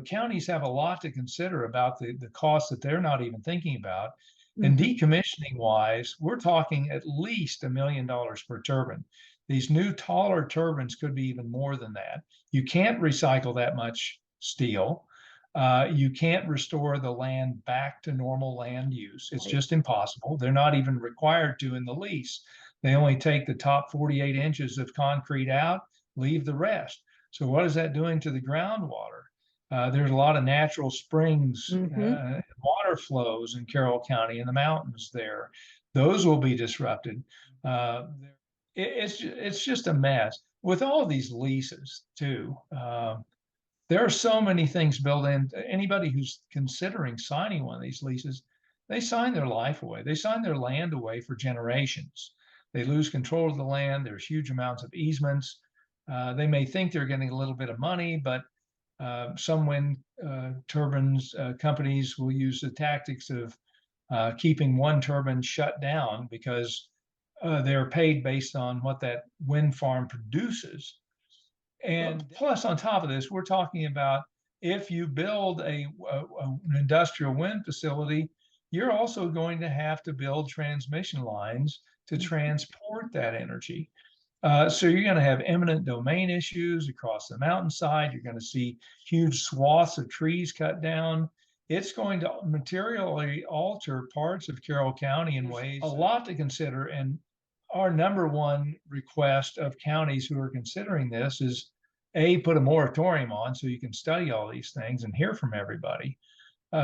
Counties have a lot to consider about the costs that they're not even thinking about. And Mhm. decommissioning wise, we're talking at least $1 million per turbine. These new taller turbines could be even more than that. You can't recycle that much steel. You can't restore the land back to normal land use. It's Right. just impossible. They're not even required to in the lease. They only take the top 48 inches of concrete out, leave the rest. So what is that doing to the groundwater? There's a lot of natural springs, Hmm. water flows in Carroll County in the mountains there. Those will be disrupted. Uh, it's just a mess with all these leases too. There are so many things built in. Anybody who's considering signing one of these leases, they sign their life away. They sign their land away for generations. They lose control of the land. There's huge amounts of easements. They may think they're getting a little bit of money, but some wind turbines companies will use the tactics of keeping one turbine shut down because they're paid based on what that wind farm produces. And plus, on top of this, we're talking about if you build an industrial wind facility, you're also going to have to build transmission lines to transport that energy. So you're going to have eminent domain issues across the mountainside. You're going to see huge swaths of trees cut down. It's going to materially alter parts of Carroll County in ways a lot to consider. And our number one request of counties who are considering this is put a moratorium on so you can study all these things and hear from everybody.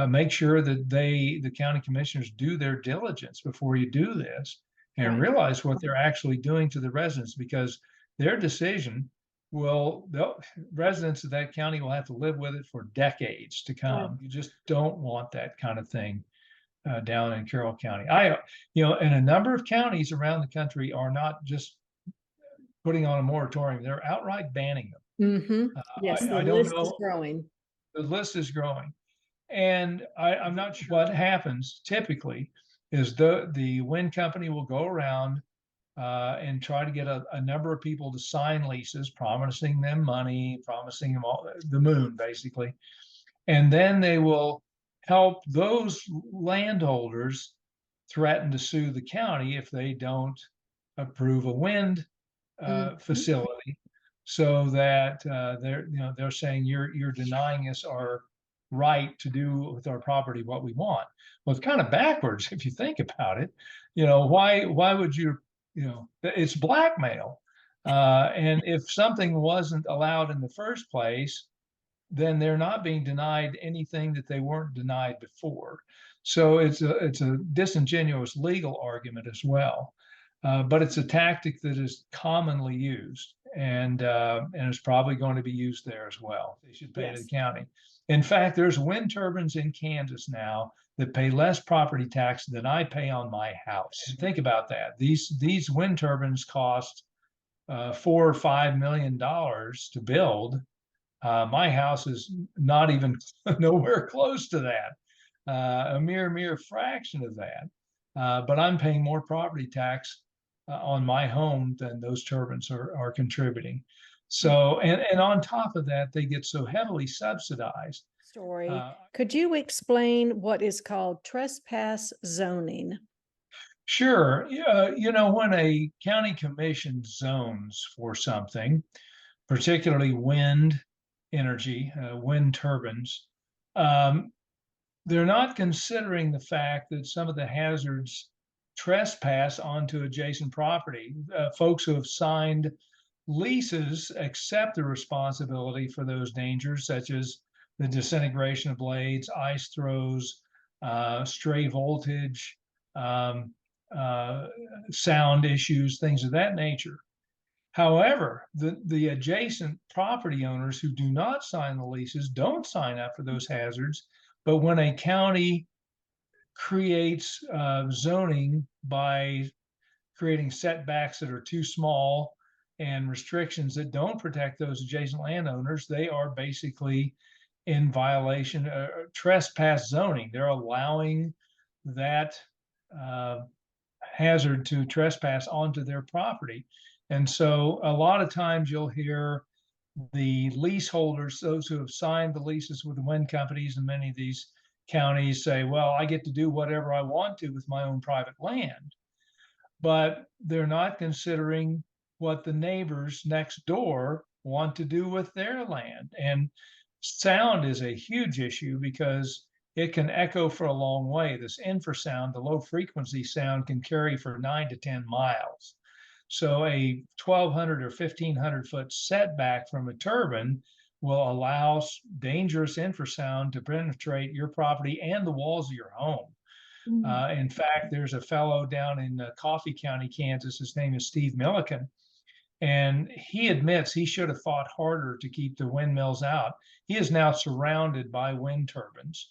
Make sure that the county commissioners do their diligence before you do this and Right. realize what they're actually doing to the residents because their decision will, residents of that county will have to live with it for decades to Sure. come. You just don't want that kind of thing down in Carroll County. And a number of counties around the country are not just putting on a moratorium, they're outright banning them. Hmm. Yes, the I don't list is know, growing. the list is growing. And I'm not sure what happens typically is the wind company will go around and try to get a number of people to sign leases, promising them money, promising them all the moon, basically. And then they will help those landholders threaten to sue the county if they don't approve a wind Mhm. facility, so that they're saying you're denying us our right to do with our property what we want. Well, it's kind of backwards if you think about it. Why would it's blackmail. And if something wasn't allowed in the first place, then they're not being denied anything that they weren't denied before. So it's a disingenuous legal argument as well. But it's a tactic that is commonly used, and it's probably going to be used there as well. They should pay to the Yes. county. In fact, there's wind turbines in Kansas now that pay less property tax than I pay on my house. And think about that. These wind turbines cost $4 or $5 million to build. My house is not even nowhere close to that, a mere fraction of that. But I'm paying more property tax on my home than those turbines are contributing. So, and on top of that, they get so heavily subsidized. Story. Uh, Could you explain what is called trespass zoning? sure, when a county commission zones for something, particularly wind energy, wind turbines, um, they're not considering the fact that some of the hazards trespass onto adjacent property. Folks who have signed leases accept the responsibility for those dangers, such as the disintegration of blades, ice throws, stray voltage, um, uh, sound issues, things of that nature. However, the adjacent property owners who do not sign the leases don't sign up for those hazards. But when a county creates zoning by creating setbacks that are too small and restrictions that don't protect those adjacent landowners, they are basically in violation, trespass zoning. They're allowing that uh, hazard to trespass onto their property. And so a lot of times you'll hear the leaseholders, those who have signed the leases with the wind companies in many of these counties say, well, I get to do whatever I want to with my own private land. But they're not considering what the neighbors next door want to do with their land. And sound is a huge issue because it can echo for a long way. This infrasound, the low frequency sound, can carry for 9 to 10 miles. So a 1,200 or 1,500 foot setback from a turbine will allow dangerous infrasound to penetrate your property and the walls of your home. In fact, there's a fellow down in Coffee County, Kansas. His name is Steve Milliken, and he admits he should have fought harder to keep the windmills out. He is now surrounded by wind turbines,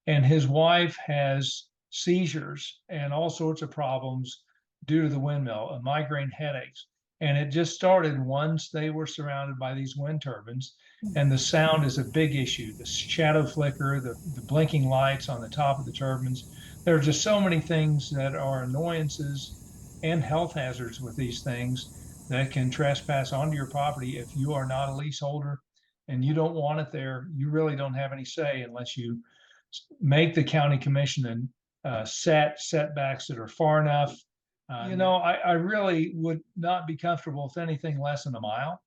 and his wife has seizures and all sorts of problems due to the windmill, migraine headaches. And it just started once they were surrounded by these wind turbines. And the sound is a big issue. The shadow flicker, the blinking lights on the top of the turbines. There are just so many things that are annoyances and health hazards with these things that can trespass onto your property. If you are not a leaseholder and you don't want it there, you really don't have any say unless you make the county commission and set setbacks that are far enough. I really would not be comfortable with anything less than a mile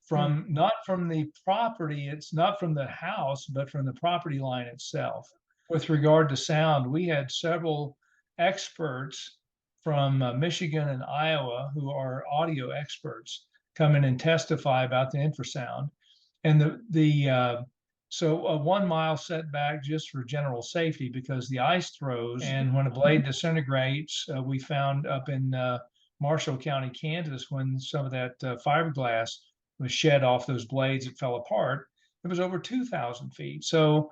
from, not from the property, it's not from the house, but from the property line itself. With regard to sound, we had several experts from Michigan and Iowa who are audio experts come in and testify about the infrasound. And so a 1 mile setback just for general safety because the ice throws, and when a blade disintegrates, we found up in Marshall County, Kansas, when some of that fiberglass was shed off those blades, it fell apart. It was over 2,000 feet. So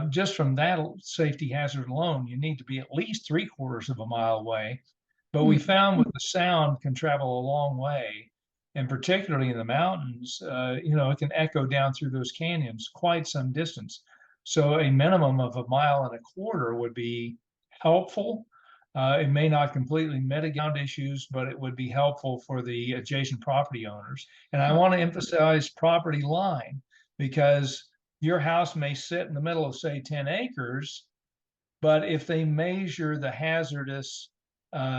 just from that safety hazard alone, you need to be at least 3/4 of a mile away. But we found with the sound can travel a long way, and particularly in the mountains, it can echo down through those canyons quite some distance. So a minimum of 1.25 miles would be helpful. It may not completely mitigate issues, but it would be helpful for the adjacent property owners. And I want to emphasize property line because your house may sit in the middle of, say, 10 acres, but if they measure the hazardous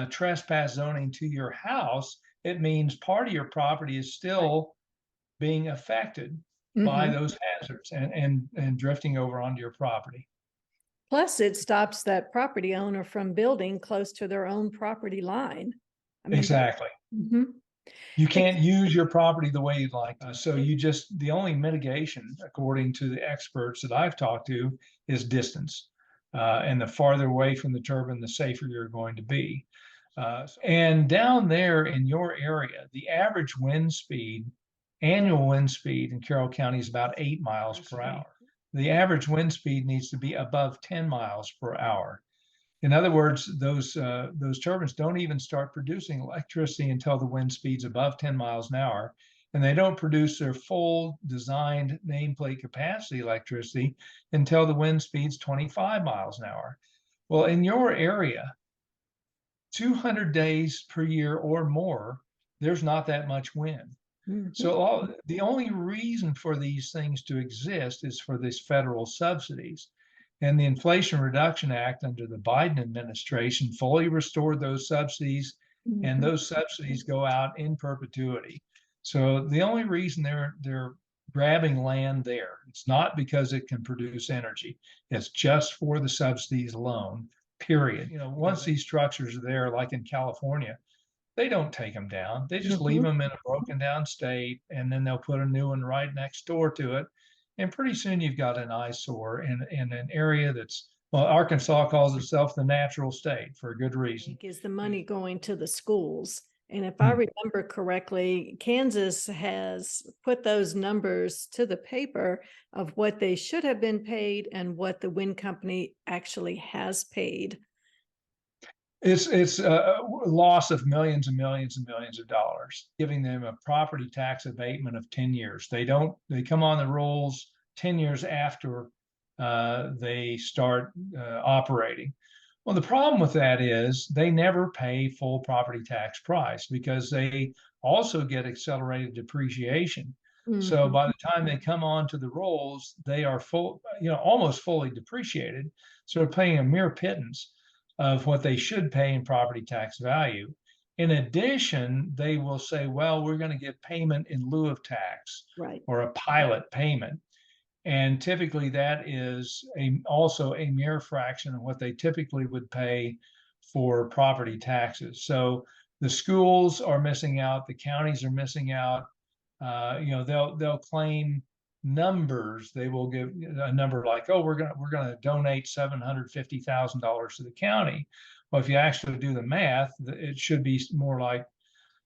trespass zoning to your house, it means part of your property is still being affected by those hazards and drifting over onto your property. Plus, it stops that property owner from building close to their own property line. Exactly. You can't use your property the way you'd like. So the only mitigation, according to the experts that I've talked to, is distance. And the farther away from the turbine, the safer you're going to be. And down there in your area, the average annual wind speed in Carroll County is about 8 miles per hour. The average wind speed needs to be above 10 miles per hour. In other words, those turbines don't even start producing electricity until the wind speed's above 10 miles an hour, and they don't produce their full designed nameplate capacity electricity until the wind speed's 25 miles an hour. Well, in your area, 200 days per year or more, there's not that much wind. So the only reason for these things to exist is for these federal subsidies. And the Inflation Reduction Act under the Biden administration fully restored those subsidies, and those subsidies go out in perpetuity. So the only reason they're grabbing land there, it's not because it can produce energy. It's just for the subsidies alone, period. Once these structures are there, like in California, they don't take them down. They just leave them in a broken down state, and then they'll put a new one right next door to it. And pretty soon you've got an eyesore in an area that's, well, Arkansas calls itself the natural state for a good reason. Is the money going to the schools? And if I remember correctly, Kansas has put those numbers to the paper of what they should have been paid and what the wind company actually has paid. It's a loss of millions and millions and millions of dollars, giving them a property tax abatement of 10 years. They come on the rolls 10 years after they start operating. Well, the problem with that is they never pay full property tax price because they also get accelerated depreciation. So Mhm. by the time they come onto the rolls, they are almost fully depreciated. So they're paying a mere pittance of what they should pay in property tax value. In addition, they will say, well, we're going to give payment in lieu of tax Right. or a pilot payment. And typically that is also a mere fraction of what they typically would pay for property taxes. So the schools are missing out, the counties are missing out. They'll claim numbers. They will give a number like, oh, we're gonna donate $750,000 to the county. Well, if you actually do the math, it should be more like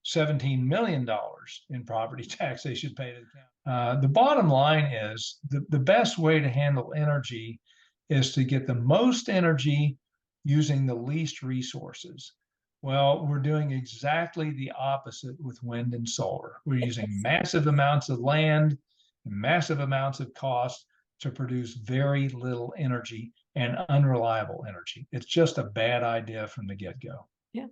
$17 million in property tax they should pay to the county. The bottom line is the best way to handle energy is to get the most energy using the least resources. Well, we're doing exactly the opposite with wind and solar. We're using massive amounts of land and massive amounts of cost to produce very little energy and unreliable energy. It's just a bad idea from the get-go. Yeah.